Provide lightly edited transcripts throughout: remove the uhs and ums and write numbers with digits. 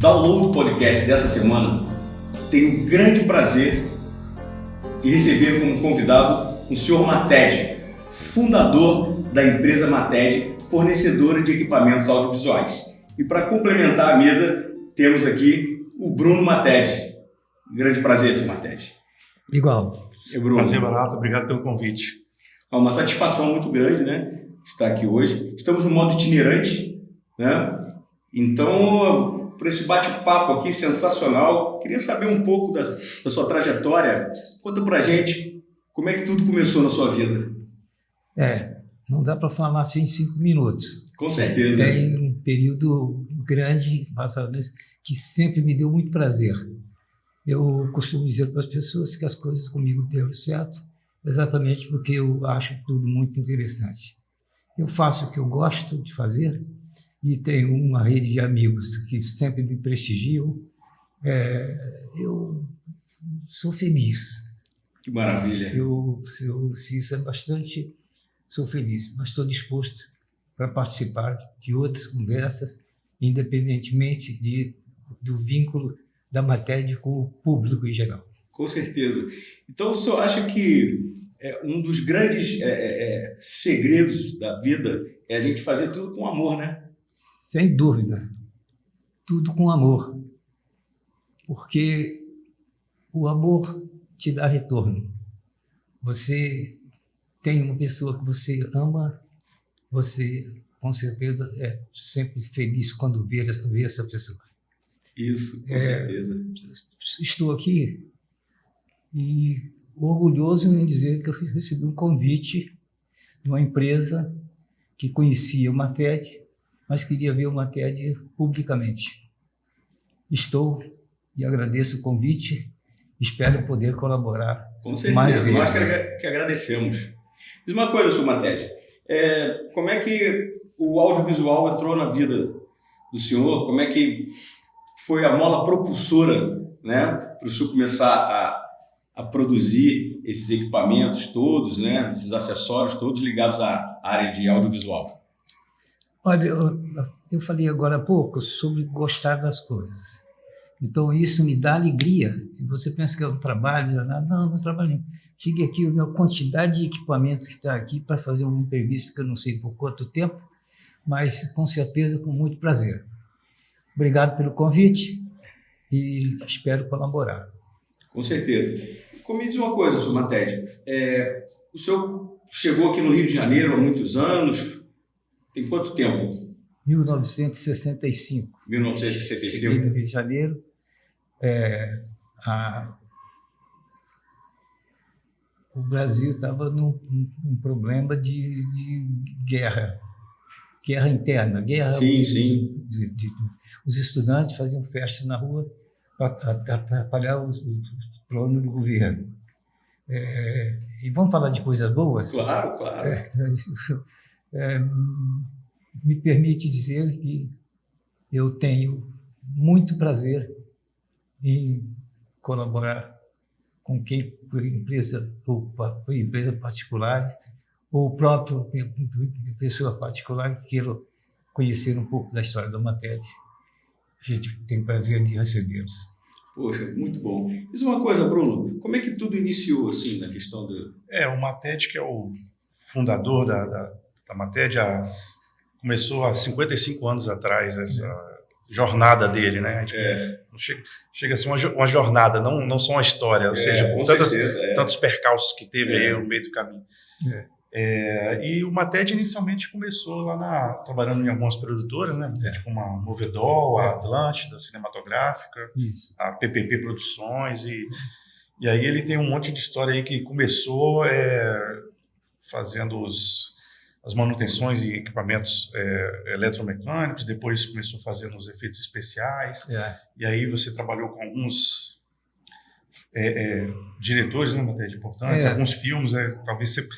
Download Podcast dessa semana, tenho o grande prazer de receber como convidado o Sr. Mated, fundador da empresa Mated, fornecedora de equipamentos audiovisuais. E para complementar a mesa, temos aqui o Bruno Mated. Grande prazer, Sr. Mated. Igual. Bruno. Prazer, Barato. Obrigado pelo convite. É uma satisfação muito grande, né, estar aqui hoje. Estamos no modo itinerante, né? Então, por esse bate-papo aqui sensacional, queria saber um pouco da sua trajetória. Conta pra gente como é que tudo começou na sua vida. Não dá para falar assim em 5 minutos. Com certeza. Tem um período grande que sempre me deu muito prazer. Eu costumo dizer para as pessoas que as coisas comigo deram certo exatamente porque eu acho tudo muito interessante. Eu faço o que eu gosto de fazer e tenho uma rede de amigos que sempre me prestigiam. Eu sou feliz. Que maravilha. Se isso é bastante, sou feliz, mas estou disposto para participar de outras conversas, independentemente do vínculo da matéria com o público em geral. Com certeza. Então, o senhor acha que um dos grandes segredos da vida é a gente fazer tudo com amor, né? Sem dúvida. Tudo com amor. Porque o amor te dá retorno. Você tem uma pessoa que você ama, você com certeza é sempre feliz quando vê essa pessoa. Isso, com certeza. Estou aqui e orgulhoso em dizer que eu recebi um convite de uma empresa que conhecia o Mated, mas queria ver o Mated publicamente. Estou e agradeço o convite, espero poder colaborar com certeza, mais vezes. Nós que agradecemos. Diz uma coisa, senhor Mated, como é que o audiovisual entrou na vida do senhor? Como é que foi a mola propulsora, né, para o senhor começar a produzir esses equipamentos todos, né, esses acessórios todos ligados à área de audiovisual? Olha, eu falei agora há pouco sobre gostar das coisas. Então, isso me dá alegria. Se você pensa que eu trabalho, não trabalho não. Cheguei aqui, eu vi a quantidade de equipamento que está aqui para fazer uma entrevista que eu não sei por quanto tempo, mas com certeza com muito prazer. Obrigado pelo convite e espero colaborar. Com certeza. Me diz uma coisa, senhor Mated, o senhor chegou aqui no Rio de Janeiro há muitos anos, tem quanto tempo? 1965. 1965. Cheguei no Rio de Janeiro. O Brasil estava num problema de guerra interna, Sim. Os estudantes faziam festa na rua para atrapalhar os planos do governo. E vamos falar de coisas boas? Claro. Me permite dizer que eu tenho muito prazer em colaborar com quem, por empresa particular, ou próprio pessoa particular que queira conhecer um pouco da história da Mated. A gente tem prazer de recebê-los. Poxa, muito bom. Diz uma coisa, Bruno, como é que tudo iniciou assim na questão do... O Mated, que é o fundador da Mated, começou há 55 anos atrás essa jornada dele, né? Chega a ser uma jornada, não só uma história, ou seja, por tantos percalços que teve aí no meio do caminho. E o Mated inicialmente começou lá trabalhando em algumas produtoras, né? Como a Movedol, a Atlântida, a Cinematográfica, a PPP Produções, e aí ele tem um monte de história aí que começou fazendo as manutenções e equipamentos eletromecânicos, depois começou fazendo os efeitos especiais, e aí você trabalhou com alguns diretores, né, Mated, importantes, alguns filmes, talvez você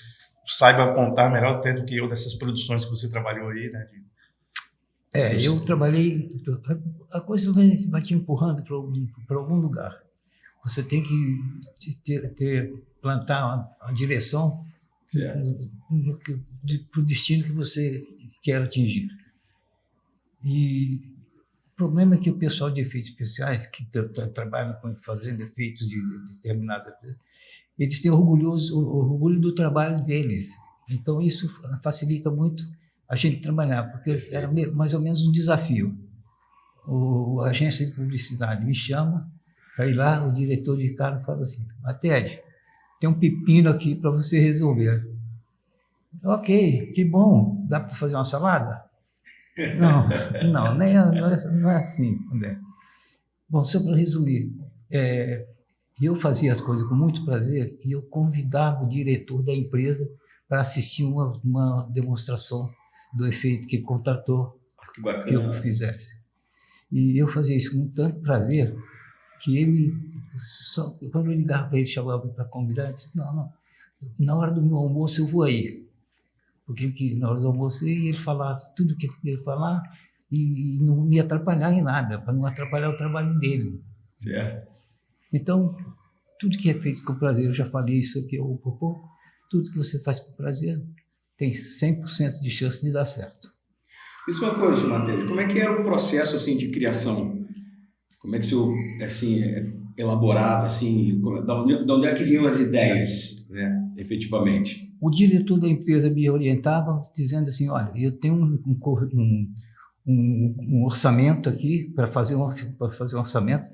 saiba contar melhor até do que eu dessas produções que você trabalhou aí, né? Eu trabalhei... A coisa vai te empurrando para algum lugar. Você tem que plantar a direção para o destino que você quer atingir. E problema é que o pessoal de efeitos especiais, que trabalha fazendo efeitos de determinadas coisas, eles têm orgulho do trabalho deles. Então, isso facilita muito a gente trabalhar, porque era mais ou menos um desafio. A agência de publicidade me chama para ir lá, o diretor de cara fala assim: Ted, tem um pepino aqui para você resolver. Ok, que bom, dá para fazer uma salada? Não, não é assim, André. Bom, só para resumir, eu fazia as coisas com muito prazer e eu convidava o diretor da empresa para assistir uma demonstração do efeito que contratou que eu fizesse. E eu fazia isso com tanto prazer que ele, quando eu ligava para ele, chamava para convidar, ele disse: não, na hora do meu almoço eu vou aí. Porque na hora do almoço ele falava tudo o que ele queria falar e não me atrapalhar em nada, para não atrapalhar o trabalho dele. Certo. Então, tudo que é feito com prazer, eu já falei isso aqui há pouco, tudo que você faz com prazer tem 100% de chance de dar certo. Isso é uma coisa, Matheus, como é que era o processo assim, de criação? Como é que o senhor assim, elaborava? Assim, de onde é que vinham as ideias, né, efetivamente? O diretor da empresa me orientava dizendo assim: olha, eu tenho um orçamento aqui para fazer um orçamento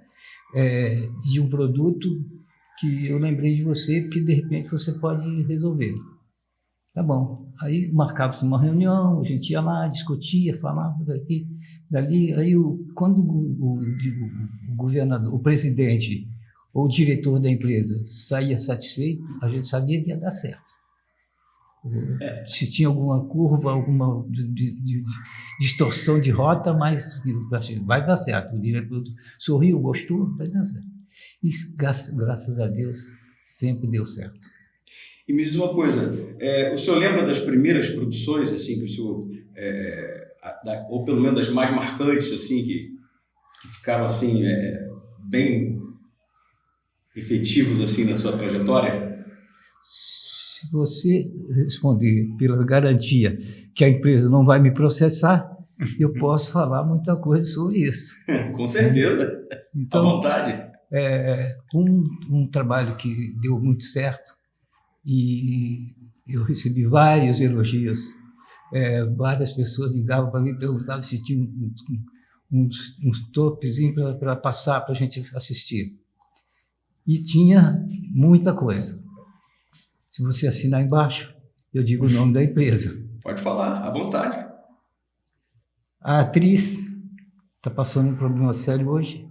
de um produto que eu lembrei de você, que de repente você pode resolver. Tá bom. Aí marcava-se uma reunião, a gente ia lá, discutia, falava daqui, dali. Aí quando o governador, o presidente ou o diretor da empresa saía satisfeito, a gente sabia que ia dar certo. Se tinha alguma curva, alguma distorção de rota, mas vai dar certo. O diretor sorriu, gostou, vai dar certo. E graças a Deus sempre deu certo. E me diz uma coisa, o senhor lembra das primeiras produções assim que o senhor, ou pelo menos das mais marcantes assim que ficaram assim bem efetivos assim na sua trajetória? Se você responder pela garantia que a empresa não vai me processar, eu posso falar muita coisa sobre isso. Com certeza, então, à vontade. Um trabalho que deu muito certo e eu recebi vários elogios. Várias pessoas ligavam para mim e perguntavam se tinha uns topezinhos para passar para a gente assistir. E tinha muita coisa. Se você assinar embaixo, eu digo o nome da empresa. Pode falar, à vontade. A atriz está passando um problema sério hoje.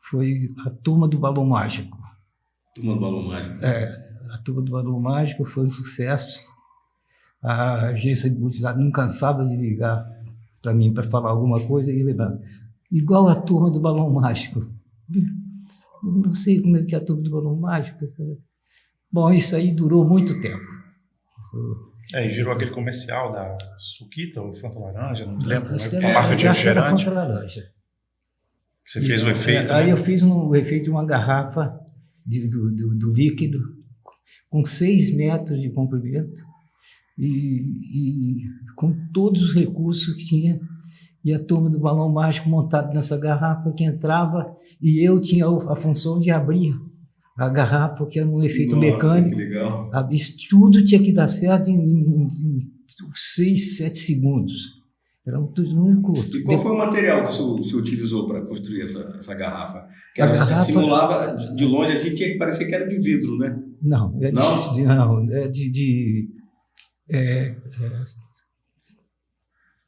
Foi a Turma do Balão Mágico. Turma do Balão Mágico. A Turma do Balão Mágico foi um sucesso. A agência de publicidade não cansava de ligar para mim para falar alguma coisa e lembrar. Igual a Turma do Balão Mágico. Eu não sei como é que é a Turma do Balão Mágico. Bom, isso aí durou muito tempo. E girou aquele comercial da Suquita ou Fanta Laranja, não lembro, a marca de refrigerante. Fanta Laranja. Você fez o efeito? Aí eu fiz o efeito de uma garrafa do líquido com 6 metros de comprimento e com todos os recursos que tinha. E a Turma do Balão Mágico montada nessa garrafa que entrava e eu tinha a função de abrir a garrafa, porque era um efeito mecânico. Que legal. Tudo tinha que dar certo em 6, 7 segundos. Era tudo muito curto. E qual foi o material que o senhor utilizou para construir essa garrafa? Que A ela garrafa simulava de longe assim, tinha que parecer que era de vidro, né? Não,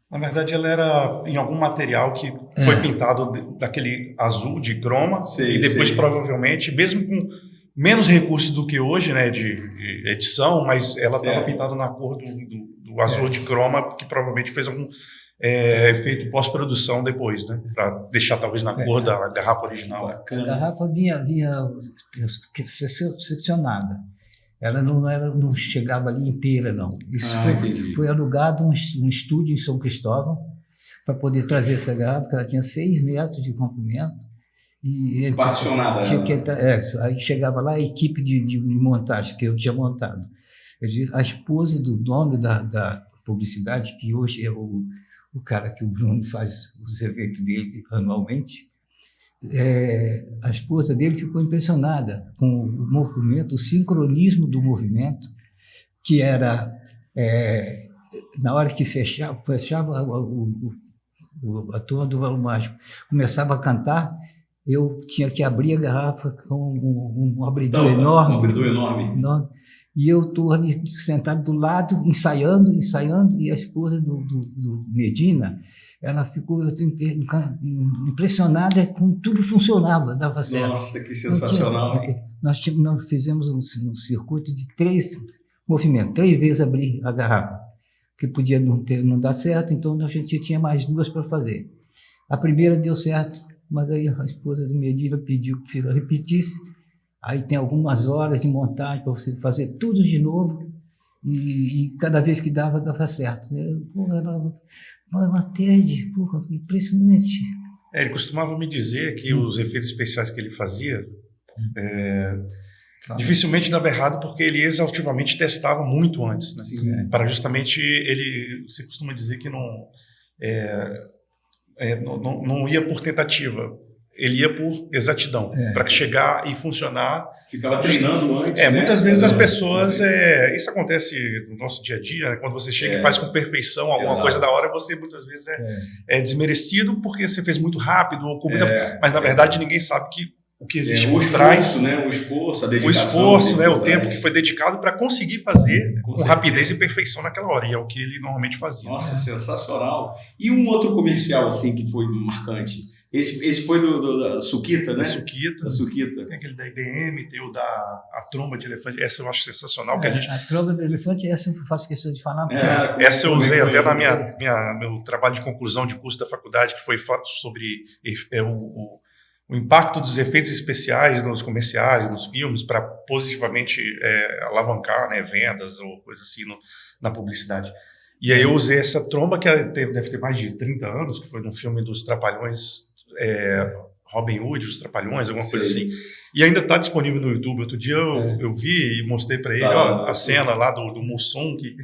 Na verdade, ela era em algum material que foi pintado daquele azul de croma e depois provavelmente, mesmo com menos recursos do que hoje, né, de edição, mas ela estava pintada na cor do azul de croma, que provavelmente fez algum efeito pós-produção depois, né, para deixar talvez na cor da garrafa original. Bacana. A garrafa vinha seccionada. Ela não chegava ali inteira, não. Isso foi alugado um estúdio em São Cristóvão para poder trazer essa garrafa, porque ela tinha 6 metros de comprimento. Particionada. Aí chegava lá a equipe de montagem que eu tinha montado. A esposa do dono da publicidade, que hoje é o o cara que o Bruno faz os eventos dele anualmente, a esposa dele ficou impressionada com o movimento, o sincronismo do movimento, que era, na hora que fechava a turma do Valor Mágico, começava a cantar, eu tinha que abrir a garrafa com um abridor enorme. Um abridor enorme. E eu estou ali sentado do lado, ensaiando, e a esposa do Medina, ela ficou impressionada com tudo funcionava, dava certo. Nossa, que sensacional. Nós fizemos um circuito de 3 movimentos, 3 vezes abrir a garrafa, que podia não dar certo, então a gente tinha mais 2 para fazer. A primeira deu certo, mas aí a esposa do Medina pediu que eu repetisse. Aí tem algumas horas de montagem para você fazer tudo de novo, e cada vez que dava certo. Porra, era uma TED, porra, impressionante. Ele costumava me dizer que os efeitos especiais que ele fazia dificilmente dava errado, porque ele exaustivamente testava muito antes, né? Sim. Para justamente você costuma dizer que não ia por tentativa. Ele ia por exatidão, para chegar e funcionar. Ficava treinando antes. Muitas vezes as pessoas. Isso acontece no nosso dia a dia, né? Quando você chega e faz com perfeição alguma coisa da hora, você muitas vezes é desmerecido porque você fez muito rápido, ou com muita, mas na verdade ninguém sabe que o que existe por trás. O esforço, a dedicação. O esforço, o tempo que foi dedicado para conseguir fazer com rapidez e perfeição naquela hora. E é o que ele normalmente fazia. Nossa, sensacional. E um outro comercial assim que foi marcante? Esse foi da Suquita, né? Da Suquita. Tem aquele da IBM, tem o a tromba de elefante. Essa eu acho sensacional. Que a tromba de elefante, essa eu faço questão de falar. Essa eu usei até na meu trabalho de conclusão de curso da faculdade, que foi sobre o impacto dos efeitos especiais nos comerciais, nos filmes, para positivamente alavancar, né, vendas ou coisa assim na publicidade. E aí eu usei essa tromba, que deve ter mais de 30 anos, que foi num filme dos Trapalhões, Robin Hood, os Trapalhões, alguma coisa assim. E ainda está disponível no YouTube. Outro dia eu vi e mostrei para ele a cena lá do Mussum, que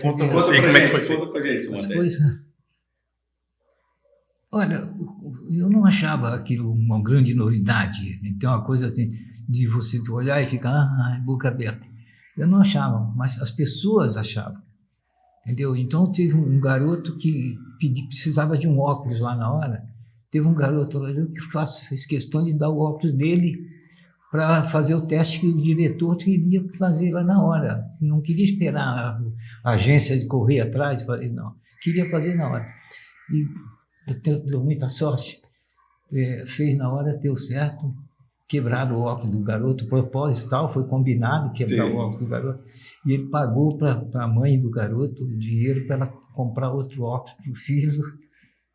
conta pra você como é que foi feito. Conta pra gente, Olha, eu não achava aquilo uma grande novidade. Tem uma coisa assim, de você olhar e ficar boca aberta. Eu não achava, mas as pessoas achavam. Entendeu? Então teve um garoto que precisava de um óculos lá na hora. Teve um garoto lá que fez questão de dar o óculos dele para fazer o teste que o diretor queria fazer lá na hora. Não queria esperar a agência de correr atrás, não. Queria fazer na hora. E eu deu muita sorte. Fez na hora, deu certo. Quebraram o óculos do garoto, propósito e tal, foi combinado quebrar o óculos do garoto. E ele pagou para a mãe do garoto o dinheiro para ela comprar outro óculos para o filho.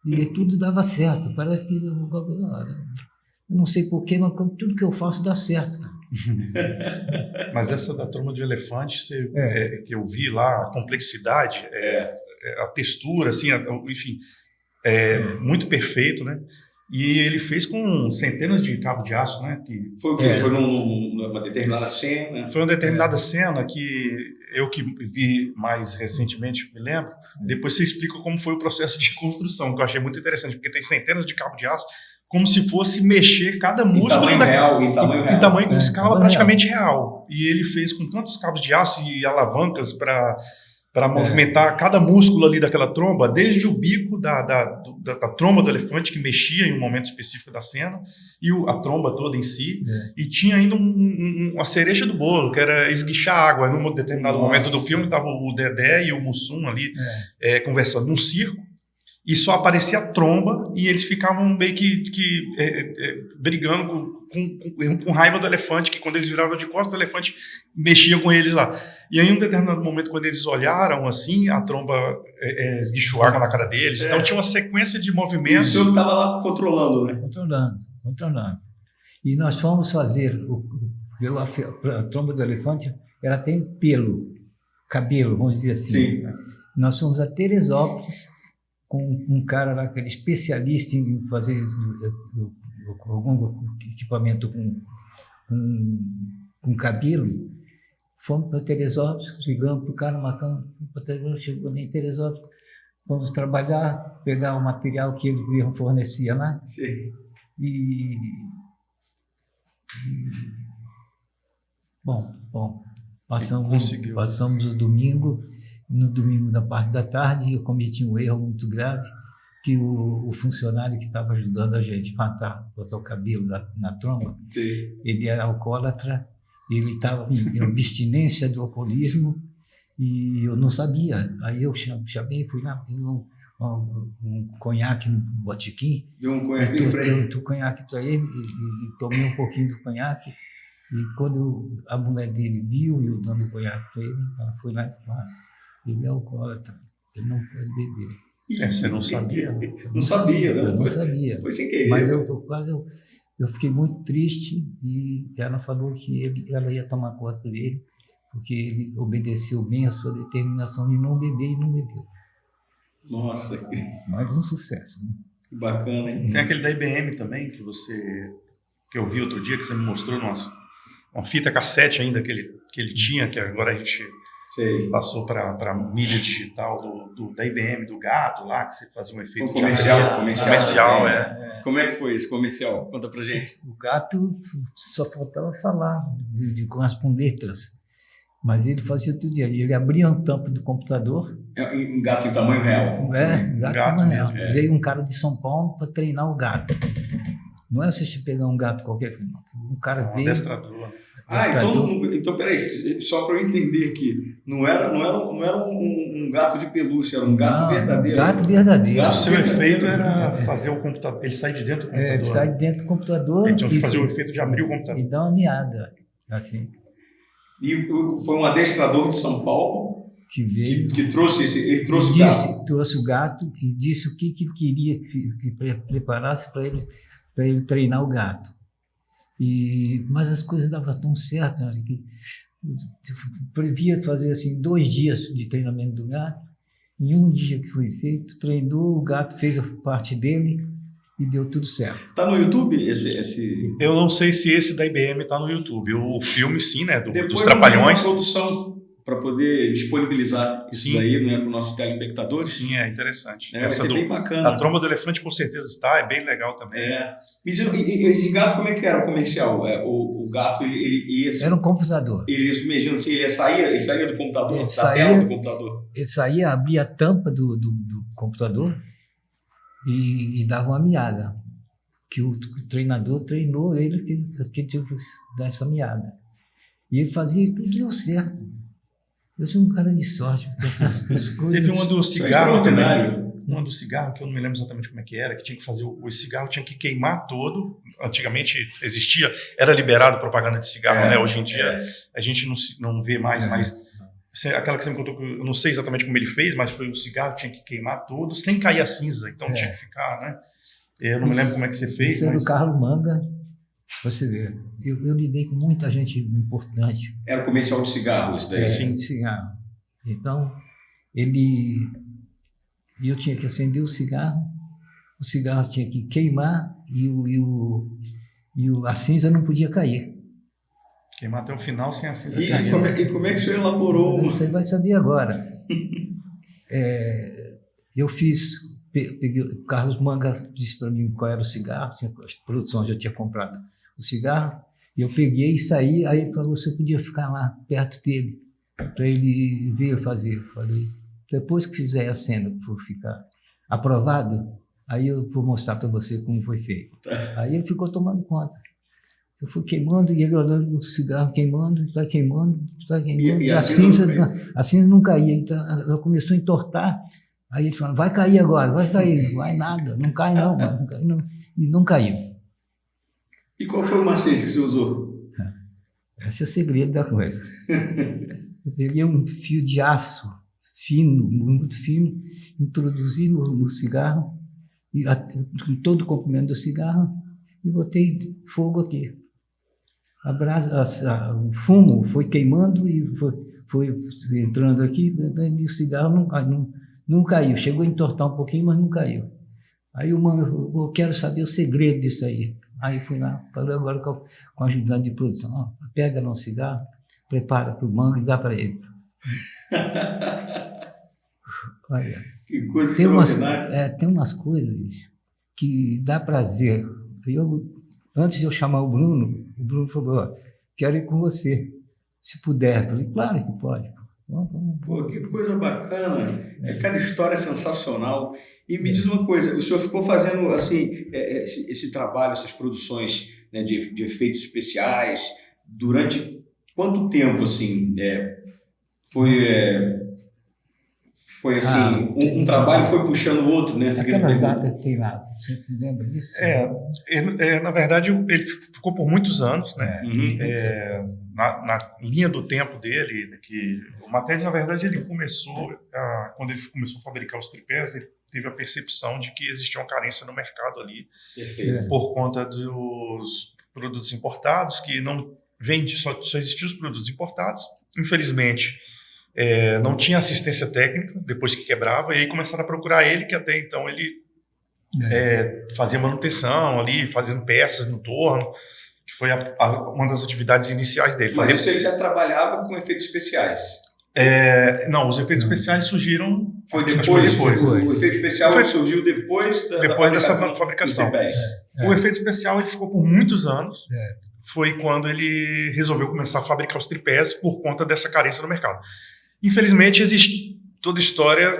E tudo dava certo. Parece que eu não sei porquê, mas tudo que eu faço dá certo. Mas essa da tromba de elefante, que eu vi lá, a complexidade, a textura, assim, enfim, muito perfeito, né? E ele fez com centenas de cabos de aço, né? Foi o quê? Foi numa determinada cena? Foi uma determinada cena que eu que vi mais recentemente, me lembro. Depois você explica como foi o processo de construção, que eu achei muito interessante, porque tem centenas de cabos de aço, como se fosse mexer cada músculo em tamanho real. Em escala praticamente real. E ele fez com tantos cabos de aço e alavancas para movimentar cada músculo ali daquela tromba, desde o bico da tromba do elefante, que mexia em um momento específico da cena, e a tromba toda em si, e tinha ainda uma cereja do bolo, que era esguichar água. Num determinado momento do filme, estava o Dedé e o Mussum ali conversando num circo, e só aparecia a tromba, e eles ficavam meio que brigando com raiva do elefante, que quando eles viravam de costas, o elefante mexia com eles lá. E aí, em um determinado momento, quando eles olharam assim, a tromba esguichou água na cara deles. Então tinha uma sequência de movimentos. E o senhor estava lá controlando, né? Controlando. E nós fomos fazer a tromba do elefante, ela tem cabelo, vamos dizer assim. Sim. Nós fomos a Teresópolis, com um cara lá que era especialista em fazer algum equipamento com cabelo. Fomos para Teresópolis, ligamos para o cara, marcamos para Teresópolis, chegou em Teresópolis. fomos trabalhar, pegar o material que ele fornecia lá. Sim. E bom, passamos o domingo. No domingo, da parte da tarde, eu cometi um erro muito grave, que o funcionário que estava ajudando a gente a botar o cabelo na tromba, Sim. ele era alcoólatra, ele estava em abstinência do alcoolismo, e eu não sabia. Aí eu chamei, fui lá, peguei um conhaque no botiquim, Deu um conhaque para ele. dei conhaque para ele e tomei um pouquinho do conhaque. E quando a mulher dele viu eu dando conhaque para ele, ela foi lá e falou: ele é alcoólatra, ele não pode beber. Você não sabia? Não sabia, não? Eu não sabia. Foi sem querer. Mas eu fiquei muito triste, e ela falou que ela ia tomar conta dele, porque ele obedeceu bem a sua determinação de não beber e não bebeu. Nossa, Mais um sucesso, né? que bacana, hein? Tem aquele da IBM também, que eu vi outro dia, que você me mostrou uma fita cassete ainda que ele tinha, que agora a gente Sei. passou para mídia digital da IBM, do gato lá, que você fazia um efeito Foi comercial. comercial. Como é que foi esse comercial? Conta pra gente. O gato só faltava falar com as letras, mas ele fazia tudo. Ele abria a tampa do computador. É um gato em tamanho real. Gato real. mesmo. Veio um cara de São Paulo para treinar o gato. Não é você pegar um gato qualquer, não. Um cara veio. Adestrador. Então peraí, só para eu entender aqui, não era um gato de pelúcia, era um gato verdadeiro. Gato verdadeiro. O seu efeito era fazer o computador, ele sai de dentro do computador. Ele sai de dentro do computador. Ele tinha que fazer o efeito de abrir o computador. E dar uma meada, assim. E foi um adestrador de São Paulo que veio, que trouxe o gato. Trouxe o gato e disse o que ele queria que preparasse para ele treinar o gato. Mas as coisas davam tão certo, né, que previa fazer assim 2 dias de treinamento do gato. Em um dia que foi feito, treinou, o gato fez a parte dele e deu tudo certo. Está no YouTube esse? Eu não sei se esse da IBM está no YouTube. O filme sim, né, dos Depois Trapalhões. Uma produção para poder disponibilizar isso daí, né, para os nossos telespectadores. Sim, é interessante. Vai ser bem bacana. A tromba do elefante com certeza está, é bem legal também. Me diz, e esse gato, como é que era o comercial? O gato, ele ia... Era um computador. Ele, imagina assim, ele saía do computador, tela do computador. Ele saía, abria a tampa do computador e dava uma miada. Que o treinador treinou ele que tinha que dar essa miada. E ele fazia e tudo deu certo. Eu sou um cara de sorte. Teve uma do cigarro também. Uma do cigarro, que eu não me lembro exatamente como é que era, que tinha que fazer o cigarro, tinha que queimar todo. Antigamente existia, era liberado propaganda de cigarro, né? Hoje em dia a gente não vê mais, mas aquela que você me contou, eu não sei exatamente como ele fez, mas foi o cigarro, tinha que queimar todo, sem cair a cinza, então tinha que ficar, né? Eu não me lembro como é que você fez. Isso era o Carlos Manga, você vê. Eu lidei com muita gente importante. Era comercial de cigarro, isso daí? Sim, de cigarro. Então, eu tinha que acender o cigarro tinha que queimar a cinza não podia cair. Queimar até o final sem a cinza cair. E como é que o senhor elaborou? Você vai saber agora. Eu peguei, o Carlos Manga disse para mim qual era o cigarro, a produção já tinha comprado o cigarro, e eu peguei e saí, aí ele falou se eu podia ficar lá perto dele, para ele ver fazer. Falei, depois que fizer a cena, que for ficar aprovado, aí eu vou mostrar para você como foi feito. Aí ele ficou tomando conta. Eu fui queimando e ele olhando o cigarro queimando, está queimando. E a cinza não caía, então ela começou a entortar. Aí ele falou, vai cair agora, vai cair. Não vai nada, não cai não, não cai não. E não caiu. E qual foi o macete que você usou? Esse é o segredo da coisa. Eu peguei um fio de aço fino, muito fino, introduzi no cigarro, todo o comprimento do cigarro, e botei fogo aqui. O fumo foi queimando e foi entrando aqui, e o cigarro não caiu. Chegou a entortar um pouquinho, mas não caiu. Aí eu quero saber o segredo disso aí. Aí fui lá, falei agora com o ajudante de produção, pega lá um cigarro, prepara para o Manga e dá para ele. Olha. Que coisa Tem umas, extraordinária. tem umas coisas que dá prazer. Antes de eu chamar o Bruno falou, ó, quero ir com você, se puder. Eu falei, claro que pode. Vamos. Pô, que coisa bacana. Cada história é sensacional. E me diz uma coisa, o senhor ficou fazendo assim esse trabalho, essas produções, né, de efeitos especiais durante quanto tempo assim? Foi assim, um trabalho foi puxando o outro, né? Aquelas datas que tem lá, você lembra disso? Na verdade, ele ficou por muitos anos, né? Uhum. Na linha do tempo dele, que o Matede, na verdade, ele quando ele começou a fabricar os tripés, ele teve a percepção de que existia uma carência no mercado ali. Perfeito. Por conta dos produtos importados, que não vende, só existiam os produtos importados. Infelizmente, não tinha assistência técnica depois que quebrava, e aí começaram a procurar ele, que até então ele fazia manutenção ali, fazendo peças no torno, que foi uma das atividades iniciais dele. Mas isso ele já trabalhava com efeitos especiais? Não, os efeitos especiais surgiram... Foi depois. O efeito especial surgiu depois dessa fabricação. O efeito especial ele ficou por muitos anos. Foi quando ele resolveu começar a fabricar os tripés por conta dessa carência no mercado. Infelizmente, toda história,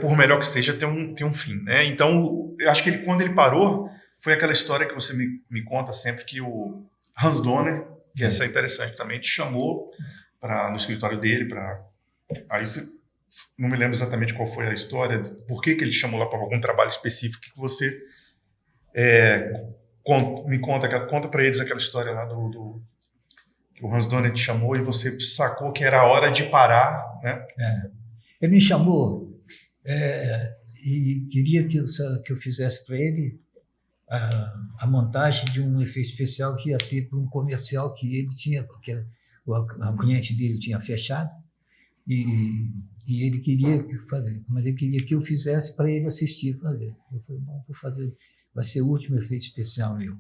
por melhor que seja, tem um fim, né? Então, eu acho que quando ele parou, foi aquela história que você me conta sempre, que o Hans Donner, que essa é interessante também, te chamou no escritório dele, aí não me lembro exatamente qual foi a história, por que ele chamou lá para algum trabalho específico, que você conta para eles aquela história lá que o Hans Donner te chamou e você sacou que era a hora de parar, né? Ele me chamou e queria que eu fizesse para ele a montagem de um efeito especial que ia ter para um comercial que ele tinha, porque o cliente dele tinha fechado, e ele queria fazer, mas ele queria que eu fizesse para ele assistir fazer. Eu falei, bom, vou fazer, vai ser o último efeito especial meu.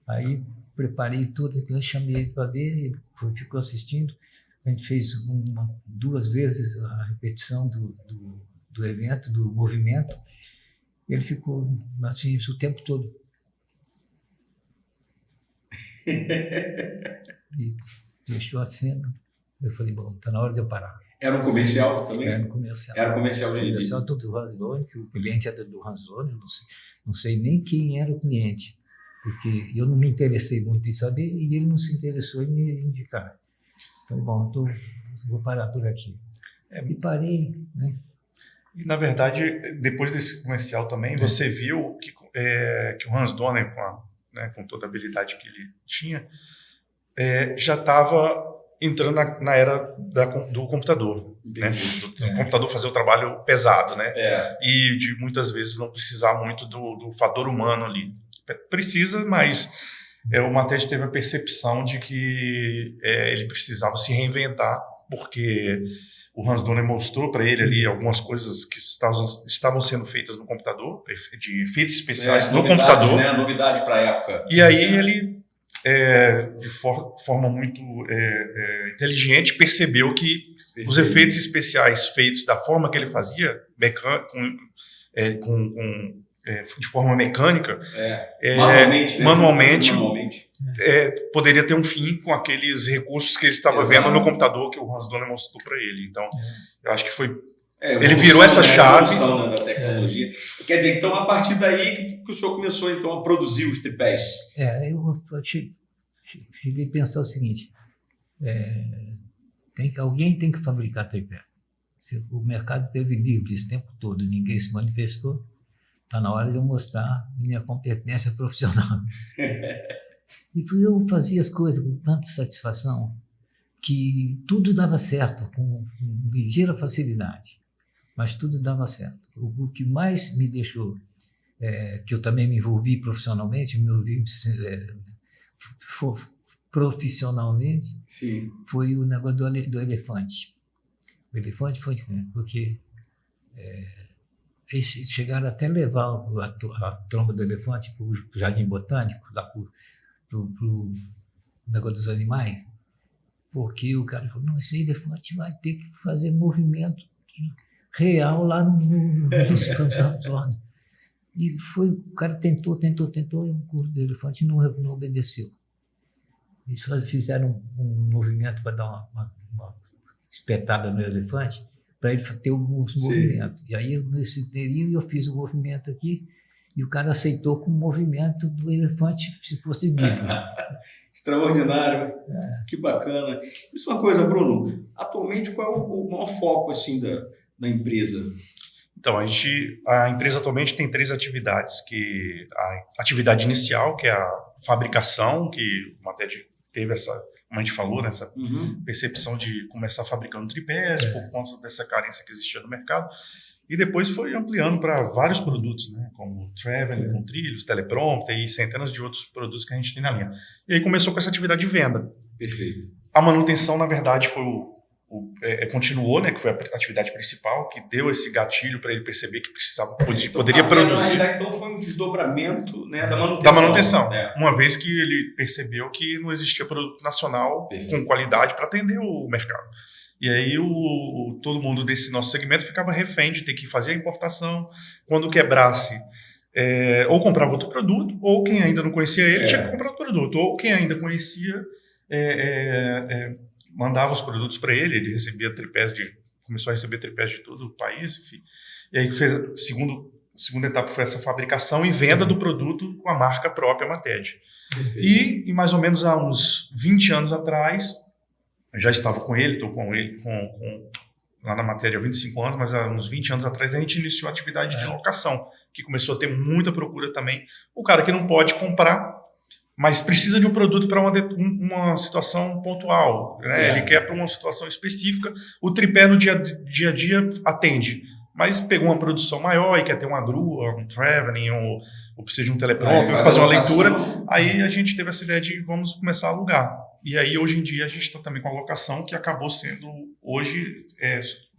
Aí preparei tudo, chamei ele para ver, ele ficou assistindo. A gente fez 2 vezes a repetição do evento, do movimento. Ele ficou assim o tempo todo. E fechou a cena. Eu falei, bom, está na hora de eu parar. Era um comercial também? Era um comercial. Era um comercial de... comercial do Hans Donner, que o cliente era do Hans Donner, não sei nem quem era o cliente, porque eu não me interessei muito em saber e ele não se interessou em me indicar. Falei, bom, vou parar por aqui. E parei, né? E, na verdade, depois desse comercial também, você viu que o Hans Donner, com toda a habilidade que ele tinha, já estava entrando na era do computador, né? Do computador fazer o trabalho pesado, né? E de muitas vezes não precisar muito do fator humano ali. Precisa, mas o Matede teve a percepção de que ele precisava se reinventar, porque o Hans Donner mostrou para ele ali algumas coisas que estavam sendo feitas no computador, de efeitos especiais no computador. Né? Novidade para a época. E aí ele, de forma muito inteligente, percebeu que os efeitos especiais feitos da forma que ele fazia, de forma mecânica, manualmente, poderia ter um fim com aqueles recursos que ele estava vendo no computador que o Hans Donner mostrou para ele. Então, eu acho que foi... ele virou essa chave. Da tecnologia. Quer dizer, então, a partir daí que o senhor começou então, a produzir os tripés. Eu cheguei a pensar o seguinte, alguém tem que fabricar tripé. O mercado esteve livre esse tempo todo, ninguém se manifestou. Está na hora de eu mostrar minha competência profissional. E eu fazia as coisas com tanta satisfação que tudo dava certo, com ligeira facilidade, mas tudo dava certo. O que mais me deixou, que eu também me envolvi profissionalmente, profissionalmente, sim, foi o negócio do elefante. O elefante foi porque... eles chegaram até levar a tromba do elefante para o Jardim Botânico, lá para o negócio dos animais, porque o cara falou, não, esse elefante vai ter que fazer movimento real lá no supermercado. E foi, o cara tentou, e o couro do elefante não obedeceu. Eles fizeram um movimento para dar uma espetada no elefante, para ele ter alguns movimentos. E aí, nesse período, eu fiz o movimento aqui, e o cara aceitou com o movimento do elefante se fosse vivo. Extraordinário, que bacana. Isso é uma coisa, Bruno, atualmente qual é o maior foco assim, da empresa? Então, a empresa atualmente tem 3 atividades, que a atividade inicial, que é a fabricação, que o Mated teve essa, como a gente falou, né, essa percepção de começar fabricando tripés, por conta dessa carência que existia no mercado, e depois foi ampliando para vários produtos, né, como Traveling com trilhos, teleprompter e centenas de outros produtos que a gente tem na linha. E aí começou com essa atividade de venda. Perfeito. A manutenção, na verdade, foi continuou, né, que foi a atividade principal, que deu esse gatilho para ele perceber que poderia produzir. Na realidade, então, foi um desdobramento, né, da manutenção. Da manutenção, uma vez que ele percebeu que não existia produto nacional com qualidade para atender o mercado. E aí todo mundo desse nosso segmento ficava refém de ter que fazer a importação. Quando quebrasse, ou comprava outro produto, ou quem ainda não conhecia ele tinha que comprar outro produto, ou quem ainda conhecia mandava os produtos para ele recebia tripés começou a receber tripés de todo o país, enfim. E aí fez segunda etapa foi essa fabricação e venda do produto com a marca própria Mated. E mais ou menos há uns 20 anos atrás, eu já estava com ele, estou com ele lá na Mated há 25 anos, mas há uns 20 anos atrás a gente iniciou a atividade de locação, que começou a ter muita procura também. O cara que não pode comprar, mas precisa de um produto para uma situação pontual, né? Ele quer para uma situação específica, o tripé no dia a dia atende, mas pegou uma produção maior e quer ter uma grua, um traveling, ou precisa de um teleprompter, fazer uma leitura, aí a gente teve essa ideia de vamos começar a alugar. E aí hoje em dia a gente está também com a locação, que acabou sendo, hoje,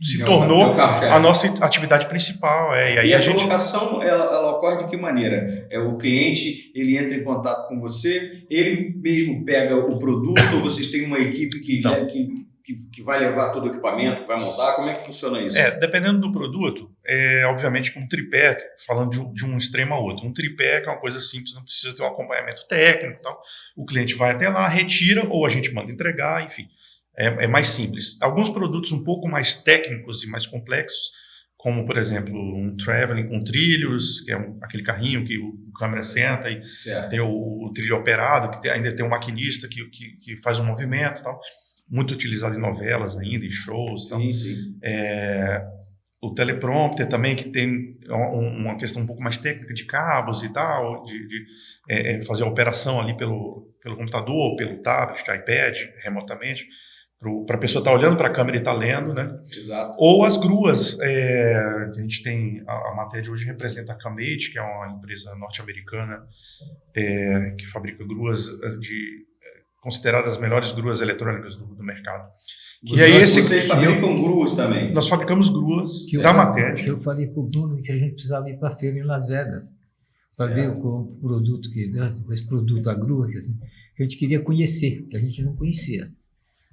se tornou a nossa atividade principal. E essa locação, ela ocorre de que maneira? O cliente, ele entra em contato com você, ele mesmo pega o produto, ou vocês têm uma equipe que vai levar todo o equipamento, que vai montar? Como é que funciona isso? Dependendo do produto, obviamente que um tripé, falando de um extremo a outro, um tripé que é uma coisa simples, não precisa ter um acompanhamento técnico e tal, o cliente vai até lá, retira, ou a gente manda entregar, enfim, é mais simples. Alguns produtos um pouco mais técnicos e mais complexos, como, por exemplo, um Traveling com trilhos, que é aquele carrinho que o câmera senta e tem o trilho operado, que ainda tem um maquinista que faz um movimento e tal, muito utilizado em novelas ainda, em shows. Sim. O teleprompter também, que tem uma questão um pouco mais técnica de cabos e tal, de fazer a operação ali pelo computador, pelo tablet, iPad, remotamente, para a pessoa estar olhando para a câmera e estar lendo, né? Exato. Ou as gruas, a gente tem, a Mated hoje representa a Camate, que é uma empresa norte-americana que fabrica gruas consideradas as melhores gruas eletrônicas do mercado. Vocês fabricam gruas também? Nós fabricamos gruas da Mated. Eu falei para o Bruno que a gente precisava ir para a feira em Las Vegas para ver o produto, esse produto, a grua, que a gente queria conhecer, que a gente não conhecia.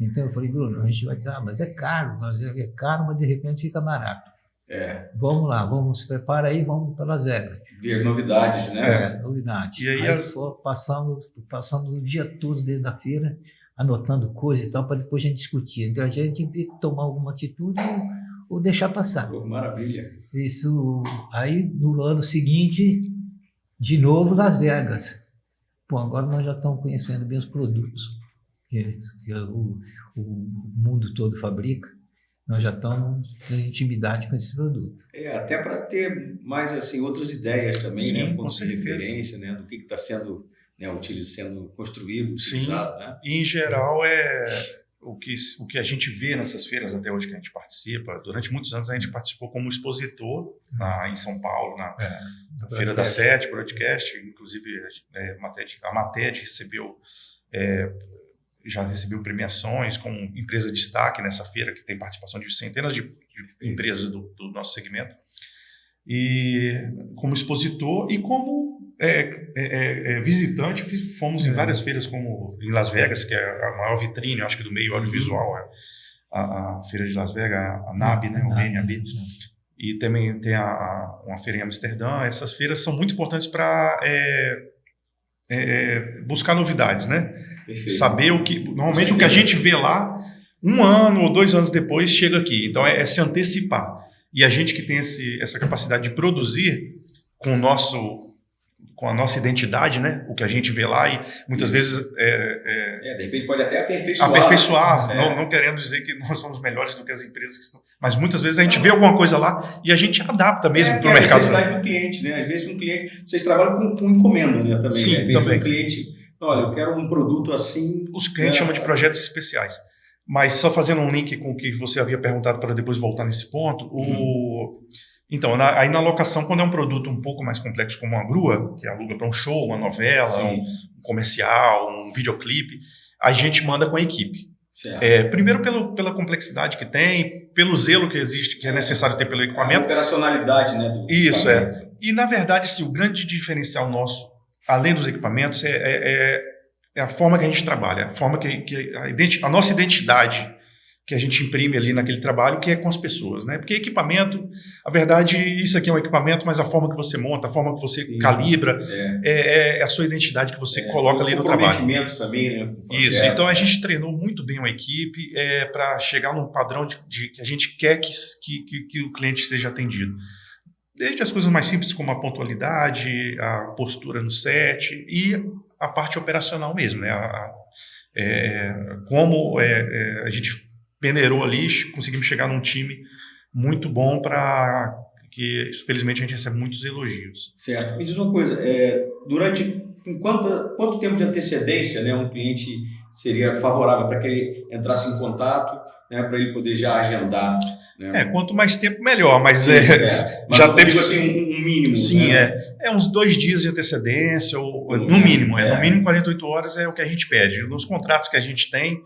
Então eu falei, Bruno, a gente vai ter, mas é caro, mas de repente fica barato. Vamos lá, se prepara aí, vamos para Las Vegas. Ver as novidades, né? Novidades. E aí passamos o dia todo dentro da feira, anotando coisas e tal, para depois a gente discutir. Então a gente tem que tomar alguma atitude ou deixar passar. Maravilha. Isso, aí no ano seguinte, de novo Las Vegas. Agora nós já estamos conhecendo bem os produtos que o mundo todo fabrica. Nós já estamos em intimidade com esse produto. Até para ter mais assim, outras ideias também, sim, né? Pontos de referência, né? Do que está sendo, né? sendo construído, utilizado. Sim, né? E em geral o que a gente vê nessas feiras até hoje que a gente participa. Durante muitos anos a gente participou como expositor em São Paulo, na Feira da Sete, Broadcast. Inclusive a Mated já recebeu premiações como empresa de destaque nessa feira, que tem participação de centenas de empresas do nosso segmento. E como expositor e como visitante, fomos em várias feiras, como em Las Vegas, que é a maior vitrine, acho que do meio audiovisual, a Feira de Las Vegas, a NAB, né, o NAB. e também tem uma feira em Amsterdã. Essas feiras são muito importantes para buscar novidades, né? Perfeito. Saber normalmente o que a gente vê lá, 1 ano ou 2 anos depois chega aqui. Então é se antecipar. E a gente que tem essa capacidade de produzir com a nossa identidade, né? O que a gente vê lá e muitas vezes de repente pode até aperfeiçoar, não querendo dizer que nós somos melhores do que as empresas que estão, mas muitas vezes a gente vê alguma coisa lá e a gente adapta mesmo para o mercado. É a necessidade do cliente, né? Às vezes um cliente, vocês trabalham com encomenda, né? Também. Sim, né? Às vezes também. um cliente, olha, eu quero um produto assim. Os clientes chamam de projetos especiais. Mas só fazendo um link com o que você havia perguntado para depois voltar nesse ponto, então, aí na locação, quando é um produto um pouco mais complexo, como uma grua, que aluga para um show, uma novela, um comercial, um videoclipe, a gente manda com a equipe. Primeiro pela complexidade que tem, pelo zelo que existe, que é necessário ter pelo equipamento. A operacionalidade, né? Isso, E, na verdade, sim, o grande diferencial nosso, além dos equipamentos, é a forma que a gente trabalha, a forma a nossa identidade que a gente imprime ali naquele trabalho, que é com as pessoas, né? Porque equipamento, a verdade, isso aqui é um equipamento, mas a forma que você monta, a forma que você calibra, é a sua identidade que você coloca ali no trabalho. Comprometimento também, né? Isso, então a gente treinou muito bem a equipe para chegar num padrão que a gente quer que o cliente seja atendido. Desde as coisas mais simples, como a pontualidade, a postura no set e a parte operacional mesmo, né? Como a gente peneirou ali, conseguimos chegar num time muito bom para que, felizmente, a gente recebe muitos elogios. Certo. Me diz uma coisa, quanto tempo de antecedência, né, um cliente seria favorável para que ele entrasse em contato, né, para ele poder já agendar? Né? Quanto mais tempo, melhor, mas mas já teve assim, um mínimo. Sim, né? Uns 2 dias de antecedência, ou no mínimo. No mínimo 48 horas é o que a gente pede. Nos contratos que a gente tem,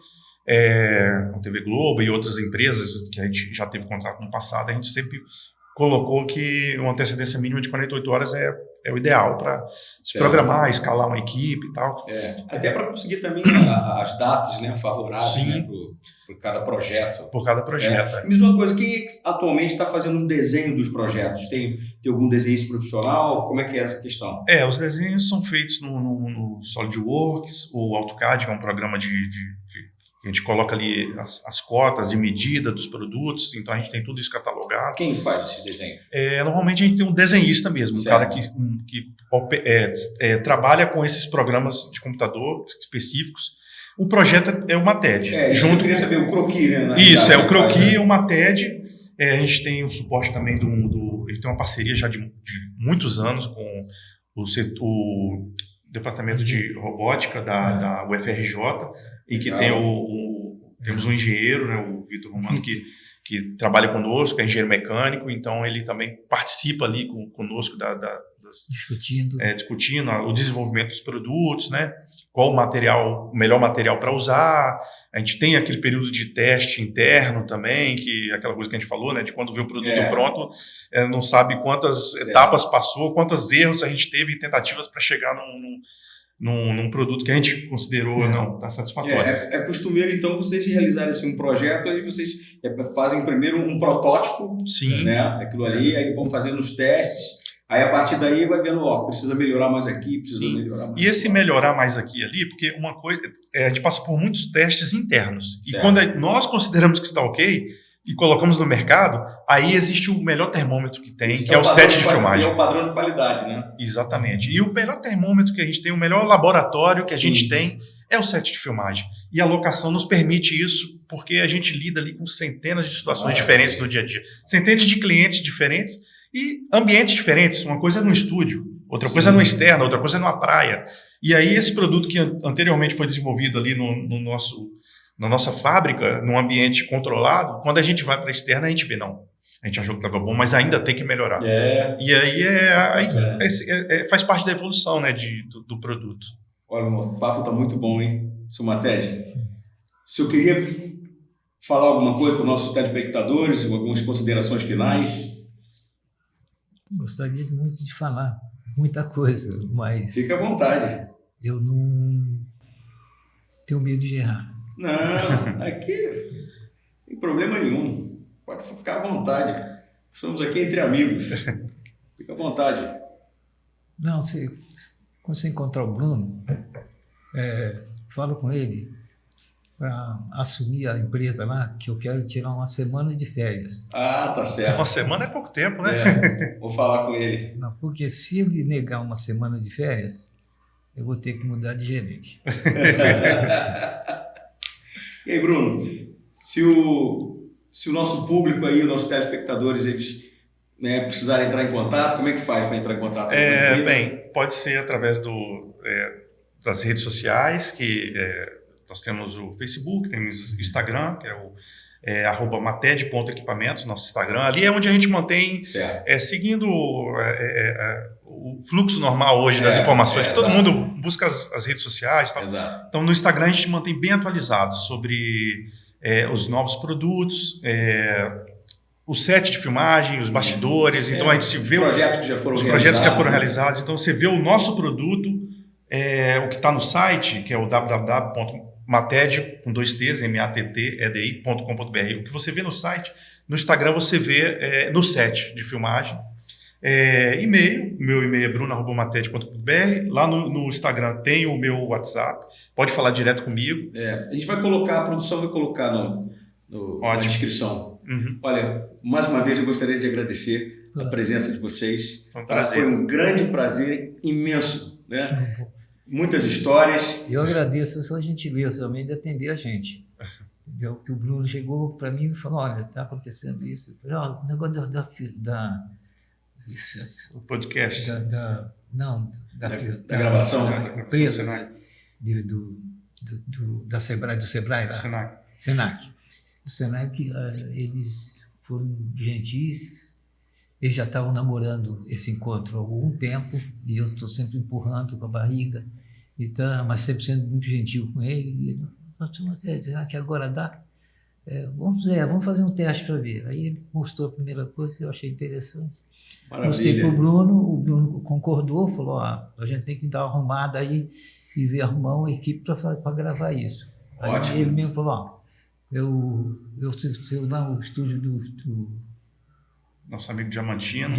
com TV Globo e outras empresas que a gente já teve contrato no passado, a gente sempre colocou que uma antecedência mínima de 48 horas é o ideal para se programar, escalar uma equipe e tal. Até para conseguir também as datas, né, favoráveis, né, por cada projeto. Por cada projeto. Mesma coisa, quem atualmente está fazendo o desenho dos projetos? Tem algum desenhista profissional? Como é que é essa questão? Os desenhos são feitos no SolidWorks, o AutoCAD, que é um programa a gente coloca ali as cotas de medida dos produtos, então a gente tem tudo isso catalogado. Quem faz esses desenhos? Normalmente a gente tem um desenhista mesmo, um cara que trabalha com esses programas de computador específicos. O projeto é uma TED. Eu queria saber, o croquis, né? Isso, o croquis é uma TED. A gente tem o suporte também a gente tem uma parceria já de muitos anos com o departamento de robótica da UFRJ, e que temos um engenheiro, né, o Vitor Romano, que trabalha conosco, é engenheiro mecânico, então ele também participa ali conosco discutindo o desenvolvimento dos produtos, né, qual o melhor material para usar. A gente tem aquele período de teste interno também, que é aquela coisa que a gente falou, né, de quando vê o produto pronto, não sabe quantas etapas passou, quantos erros a gente teve em tentativas para chegar num produto que a gente considerou não está satisfatório. É costumeiro, então, vocês realizarem assim, um projeto, aí vocês fazem primeiro um protótipo, né, aquilo ali, aí vão fazendo os testes, aí a partir daí vai vendo, precisa melhorar mais aqui, melhorar mais. E esse melhorar mais aqui e ali, porque uma coisa, a gente passa por muitos testes internos, e quando nós consideramos que está ok, e colocamos no mercado, aí existe o melhor termômetro que tem, que é o set de filmagem. É o padrão de qualidade, né? Exatamente. E o melhor termômetro que a gente tem, o melhor laboratório que a gente tem, é o set de filmagem. E a locação nos permite isso, porque a gente lida ali com centenas de situações diferentes no dia a dia. Centenas de clientes diferentes e ambientes diferentes. Uma coisa é no estúdio, outra coisa é no externo, outra coisa é numa praia. E aí esse produto que anteriormente foi desenvolvido ali na nossa fábrica, num ambiente controlado, quando a gente vai para a externa, a gente vê, não, a gente achou que estava bom, mas ainda tem que melhorar. E aí faz parte da evolução, né, do produto. Olha, o papo está muito bom, hein, Sumatege? Se eu queria falar alguma coisa para os nossos telespectadores, algumas considerações finais. Gostaria muito de falar muita coisa, mas... Fique à vontade. Eu não tenho medo de errar. Não, aqui não tem problema nenhum. Pode ficar à vontade. Estamos aqui entre amigos. Fica à vontade. Não, quando você encontrar o Bruno, fala com ele para assumir a empresa lá, que eu quero tirar uma semana de férias. Ah, tá certo. Uma semana é pouco tempo, né? Vou falar com ele. Não, porque se ele negar uma semana de férias, eu vou ter que mudar de gerente. E aí, Bruno, se o nosso público aí, os nossos telespectadores, eles precisarem entrar em contato, como é que faz para entrar em contato com a empresa? Bem, pode ser através das redes sociais, que nós temos o Facebook, temos o Instagram, que é o @mated.equipamentos, nosso Instagram. Ali é onde a gente mantém, seguindo o fluxo normal hoje das informações, que todo mundo busca as redes sociais. Tal. Exato. Então, no Instagram a gente mantém bem atualizado sobre os novos produtos, o set de filmagem, os bastidores. Então, a gente se vê os projetos que já foram realizados. Então, você vê o nosso produto, o que está no site, que é o www.mated, com 2 T's, mattedi.com.br. O que você vê no site, no Instagram você vê no set de filmagem. E-mail, meu e-mail é bruno@mated.com.br. Lá no Instagram tem o meu WhatsApp, pode falar direto comigo. A gente vai colocar, a produção vai colocar na descrição. Uhum. Olha, mais uma vez eu gostaria de agradecer a presença de vocês. Foi um prazer. Foi um grande prazer, imenso, né? Muitas histórias. Eu agradeço a sua gentileza também de atender a gente. Entendeu? Que o Bruno chegou para mim e falou, olha, está acontecendo isso. Eu falei, o negócio O podcast. Da gravação. Da empresa do Sebrae lá. Senac. Do Senac, eles foram gentis, eles já estavam namorando esse encontro há algum tempo, e eu estou sempre empurrando com a barriga, então, mas sempre sendo muito gentil com ele. E ele falou, será que agora dá? Vamos fazer um teste para ver. Aí ele mostrou a primeira coisa que eu achei interessante. Maravilha. Mostrei para o Bruno concordou, falou, a gente tem que dar uma arrumada aí e ver arrumar uma equipe para gravar isso. Ótimo. Aí ele mesmo falou, eu lá no estúdio do nosso amigo Diamantino.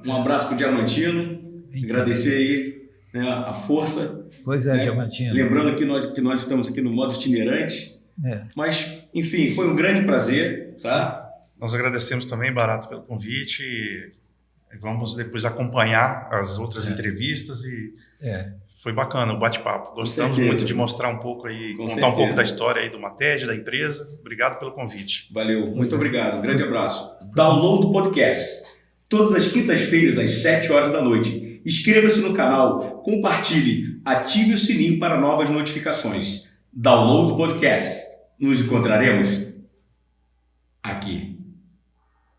Um abraço para o Diamantino, agradecer aí a força. Pois é, Diamantino. Lembrando que nós estamos aqui no modo itinerante, mas, enfim, foi um grande prazer, tá? Nós agradecemos também, Barato, pelo convite e vamos depois acompanhar as outras entrevistas e foi bacana o bate-papo. Gostamos muito de mostrar um pouco aí, contar um pouco da história aí do Mated, da empresa. Obrigado pelo convite. Valeu, muito obrigado. Um grande abraço. Download o podcast. Todas as quintas-feiras, às 7 horas da noite. Inscreva-se no canal, compartilhe, ative o sininho para novas notificações. Download o podcast. Nos encontraremos aqui.